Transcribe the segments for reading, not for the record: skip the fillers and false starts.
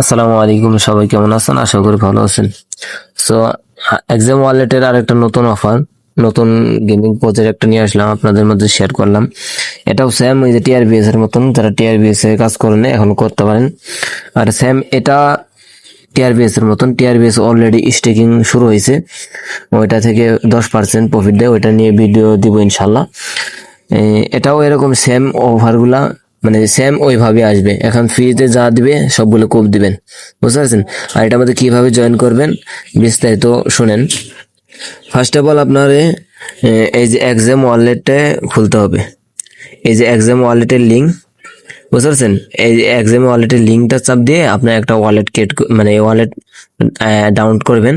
আসসালামু আলাইকুম, সবাই কেমন আছেন? আশা করি ভালো আছেন। সো এক্সাম ওয়ালেটের আরেকটা নতুন অফার, নতুন গেমিং প্রজেক্ট একটা নিয়ে আসলাম, আপনাদের মধ্যে শেয়ার করলাম। এটাও সেম ওই যে টিআরবিএস এর মতন, যারা টিআরবিএস এর কাজ করেন এখন করতে পারেন। আর সেম এটা টিআরবিএস এর মতন, টিআরবিএস অলরেডি স্টেকিং শুরু হয়েছে, ওইটা থেকে 10% প্রফিট দেয়, ওইটা নিয়ে ভিডিও দিব ইনশাল্লাহ। এটাও এরকম সেম অফারগুলা, মানে সেম ওইভাবে আসবে। এখন ফ্রিতে যা দিবে সবগুলো কোপ দিবেন, বুঝতে পারছেন? আর এটার মধ্যে কিভাবে জয়েন করবেন বিস্তারিত শুনেন। ফার্স্ট অফ অল আপনার এই যে এক্সাম ওয়ালেটে খুলতে হবে। এই যে এক্সাম ওয়ালেটের লিঙ্ক, বুঝতে পারছেন? এই যে এক্সাম ওয়ালেটের লিঙ্কটা চাপ দিয়ে আপনার একটা ওয়ালেট ক্রিয়েট, মানে ওয়ালেট ডাউনলোড করবেন।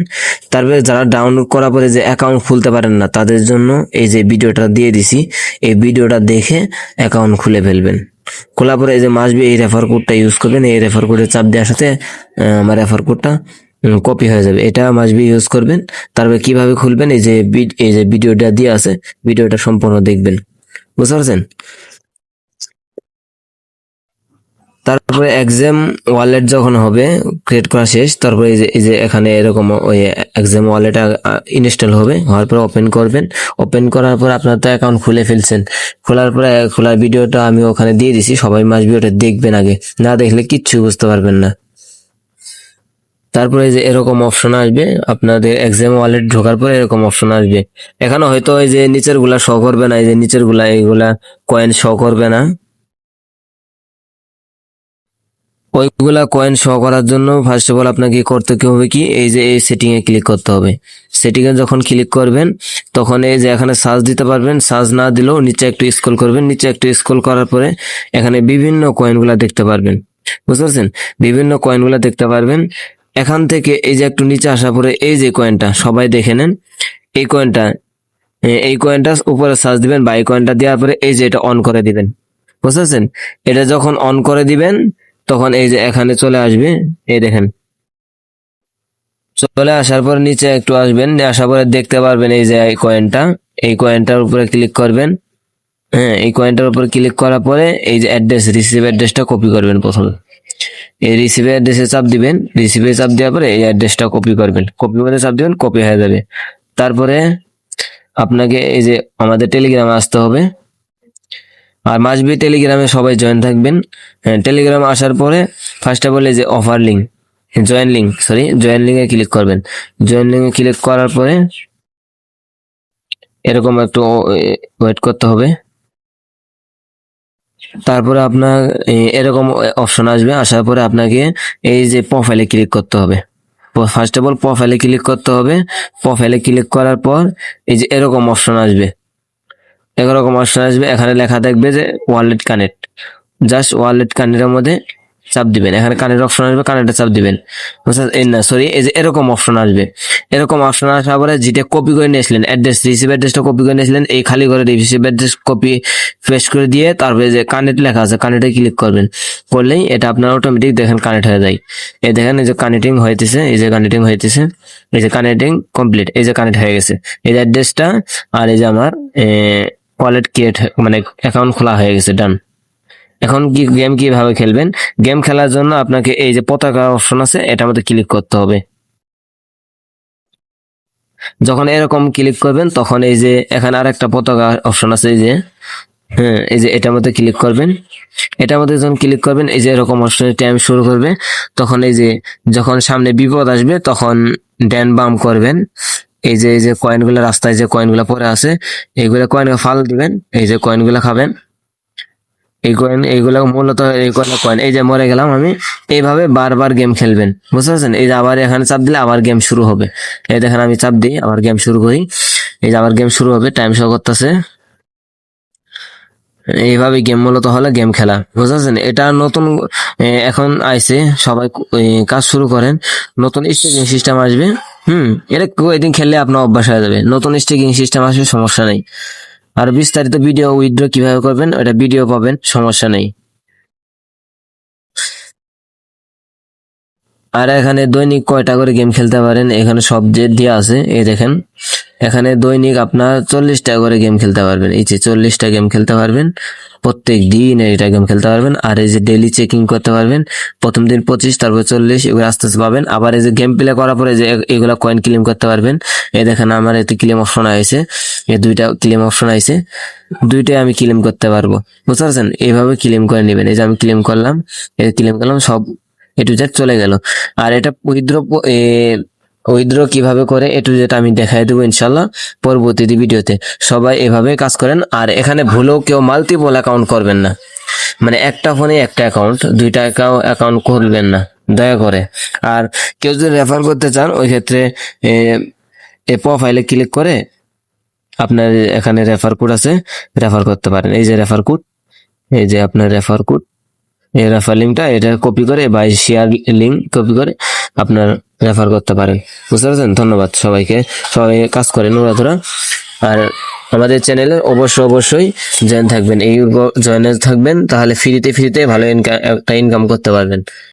তারপরে যারা ডাউনলোড করার পরে যে অ্যাকাউন্ট খুলতে পারেন না, তাদের জন্য এই যে ভিডিওটা দিয়ে দিছি, এই ভিডিওটা দেখে অ্যাকাউন্ট খুলে ফেলবেন। খোলার পরে এই যে মাসবি এই রেফার কোডটা ইউজ করবেন। এই রেফার কোডে চাপ দেওয়ার সাথে আমার রেফার কোডটা কপি হয়ে যাবে। এটা মাসবি ইউজ করবেন। তারপরে কিভাবে খুলবেন, এই যে ভিডিওটা দিয়ে আছে, ভিডিওটা সম্পূর্ণ দেখবেন, বুঝতে পারছেন? তারপরে এক্সাম ওয়ালেট যখন হবে ক্রিয়েট করা শেষ, তারপরে এই যে এখানে এরকম ওই এক্সাম ওয়ালেট ইনস্টল হবে, হওয়ার পর ওপেন করবেন। ওপেন করার পর আপনার তো অ্যাকাউন্ট খুলে ফেলছেন। খোলার পরে খোলার ভিডিওটা আমি ওখানে দিয়ে দিছি, সবাই মাস ভিডিওটা দেখবেন আগে, না দেখলে কিচ্ছু বুঝতে পারবেন না। তারপরে এই যে এরকম অপশন আসবে, আপনাদের এক্সাম ওয়ালেট ঢোকার পরে এরকম অপশন আসবে। এখানে হয়তো এই যে নিচের গুলা শো করবে না, এই যে নিচের গুলা এইগুলা কয়েন শো করবে না। ওইগুলা কয়েন শো করার জন্য ফার্স্ট অফ অল আপনাকে করতে কি হবে, কি এই যে এই সেটিং এ ক্লিক করতে হবে। সেটিং এ যখন ক্লিক করবেন, তখন এই যে এখানে সার্চ দিতে পারবেন, সার্চ না দিলেও নিচে একটু স্ক্রল করবেন। নিচে একটু স্ক্রল করার পরে এখানে বিভিন্ন কয়েনগুলা দেখতে পারবেন, বুঝতে পারছেন? বিভিন্ন কয়েনগুলা দেখতে পারবেন। এখান থেকে এই যে একটু নিচে আসার পরে এই যে কয়েনটা সবাই দেখে নেন, এই কয়েনটা, এই কয়েনটা উপরে সার্চ দিবেন, বা এই কয়েনটা দেওয়ার পরে এই যে এটা অন করে দিবেন, বুঝতে পারছেন? এটা যখন অন করে দিবেন, তখন এই যে এখানে চলে আসবে, এই দেখেন। চলে আসার পর নিচে একটু আসবেন, আসার পরে দেখতে পারবেন এই যে এই কয়েনটা, এই কয়েনটার উপরে ক্লিক করবেন। হ্যাঁ, এই কয়েনটার উপর ক্লিক করার পরে এই যে অ্যাড্রেস, রিসিভ অ্যাড্রেসটা কপি করবেন প্রথমে। এই রিসিভ অ্যাড্রেসে চাপ দিবেন, রিসিভে চাপ দেওয়ার পরে এই অ্যাড্রেসটা কপি করবেন, কপি করে চাপ দিবেন, কপি হয়ে যাবে। তারপরে আপনাকে এই যে আমাদের টেলিগ্রামে আসতে হবে। আর মাসবি টেলিগ্রামে সবাই জয়েন থাকবেন। হ্যাঁ, টেলিগ্রামে আসার পরে ফার্স্ট অফ অল এই যে অফার লিঙ্ক, জয়েন লিঙ্কে ক্লিক করবেন। জয়েন লিঙ্কে ক্লিক করার পরে এরকম একটু ওয়েট করতে হবে। তারপরে আপনার এরকম অপশন আসবে, আসার পরে আপনাকে এই যে প্রোফাইলে ক্লিক করতে হবে। ফার্স্ট অফ অল প্রোফাইলে ক্লিক করতে হবে। প্রোফাইলে ক্লিক করার পর এই যে এরকম অপশন আসবে, এরকম অপশন আসবে, এখানে লেখা থাকবে যে ওয়ালেট কানেক্ট। জাস্ট ওয়ালেট কানেক্টের মধ্যে চাপ দিবেন। এখানে কানেক্ট অপশন আসবে, কানেক্টে চাপ দিবেন। এই না সরি, এই যে এরকম অপশন আসবে। এরকম অপশন আসার পরে যেটা কপি করে নিয়েছিলেন অ্যাড্রেস, রিসিভ অ্যাড্রেসটা কপি করে নিয়েছিলেন, এই খালি করে রিসিভ অ্যাড্রেস কপি পেস্ট করে দিয়ে তারপরে যে কানেক্ট লেখা আছে, কানেক্টে ক্লিক করবেন। করলেই এটা আপনার অটোমেটিক দেখেন কানেক্ট হয়ে যায়। এই দেখেন এই যে কানেক্টিং হইতেছে, এই যে কানেক্টিং হইতেছে, এই যে কানেক্টিং কমপ্লিট, এই যে কানেক্ট হয়ে গেছে। এই যে অ্যাড্রেসটা আর এই যে আমার ওয়ালেট ক্রিয়েট, মানে অ্যাকাউন্ট খোলা হয়ে গেছে, ডান। এখন কি গেম কিভাবে খেলবেন? গেম খেলার জন্য আপনাকে এই যে পতাকা অপশন আছে, এটার মধ্যে ক্লিক করতে হবে। যখন এরকম ক্লিক করবেন, তখন এই যে এখানে আরেকটা পতাকা অপশন আছে, এই যে, হ্যাঁ, এই যে এটার মধ্যে ক্লিক করবেন। এটার মধ্যে যখন ক্লিক করবেন, এই যে এরকম অপশনের টাইম শুরু করবে। তখন এই যে যখন সামনে বিপদ আসবে, তখন ড্যান বাম করবেন। এই যে কয়েনগুলো রাস্তায় যে কয়েনগুলো পড়ে আছে, এইগুলো কয়েন ফাল দিবেন, এই যে কয়েনগুলো খাবেন। এই কয়েন, এইগুলো মূলত এই কয়েন, এই যে মরে গেলাম আমি, এইভাবে বারবার গেম খেলবেন, বুঝতে পারছেন? এই যে আবার এখানে চাপ দিলে আবার গেম শুরু হবে। এই দেখেন আমি চাপ দিই, আবার গেম শুরু করি, এই যে আবার গেম শুরু হবে, টাইম শো করতেছে। এইভাবে গেম মূলত হলে গেম খেলা, বুঝতে পারছেন? এটা নতুন এখন আইছে, সবাই কাজ শুরু করেন। নতুন স্টেকিং সিস্টেম আসবে। এটা কয়েকদিন খেললে আপনার অভ্যাস হয়ে যাবে। নতুন স্টেকিং সিস্টেম আসবে, সমস্যা নেই। আর বিস্তারিত ভিডিও উইথড্র কিভাবে করবেন, ওটা ভিডিও পাবেন, সমস্যা নেই। আর এখানে দৈনিক কয়টা করে গেম খেলতে পারেন এখানে সব যে দেওয়া আছে, এই দেখেন। এখানে দৈনিক আপনার 40টা করে গেম খেলতে পারবেন, এই যে 40টা গেম খেলতে পারবেন। প্রত্যেক দিন এটা গেম খেলতে পারবেন। আর এই যে ডেইলি চেকিং করতে পারবেন, প্রথম দিন 25, তারপর 40, এগুলো আস্তে আস্তে পাবেন। আবার এই যে গেম প্লে করার পরে যে এগুলা কয়েন ক্লেম করতে পারবেন। এই দেখেন আমার এতে ক্লেম অপশন আছে, এই দুইটা ক্লেম অপশন আছে, দুইটাই আমি ক্লেম করতে পারবো, বুঝতে পারছেন? এইভাবে ক্লেম করে নেবেন। এই যে আমি ক্লেম করলাম, এই ক্লেম করলাম, সব এ টু জেড চলে গেল। আর এটা উইথড্র কিভাবে করে এ টু জেড আমি দেখাই দেবো ইনশাল্লাহ পরবর্তী ভিডিওতে। সবাই এভাবে কাজ করেন। আর এখানে ভুলেও কেউ মাল্টিপল অ্যাকাউন্ট করবেন না, মানে একটা ফোনে একটা অ্যাকাউন্ট, দুইটা অ্যাকাউন্ট করবেন না দয়া করে। আর কেউ যদি রেফার করতে চান, ওই ক্ষেত্রে এ প্রোফাইলে ক্লিক করে আপনার এখানে রেফার কোড আছে, রেফার করতে পারেন। এই যে রেফার কোড, এই যে আপনার রেফার কোড, এই রেফার লিঙ্কটা এটা কপি করে বা শেয়ার লিঙ্ক কপি করে আপনার রেফার করতে পারেন, বুঝতে পারছেন? ধন্যবাদ সবাইকে, সবাই কাজ করেন ওরা। আর আমাদের চ্যানেলে অবশ্যই জয়েন থাকবেন, এই জয়েনে থাকবেন, তাহলে ফ্রিতে ভালো একটা ইনকাম করতে পারবেন।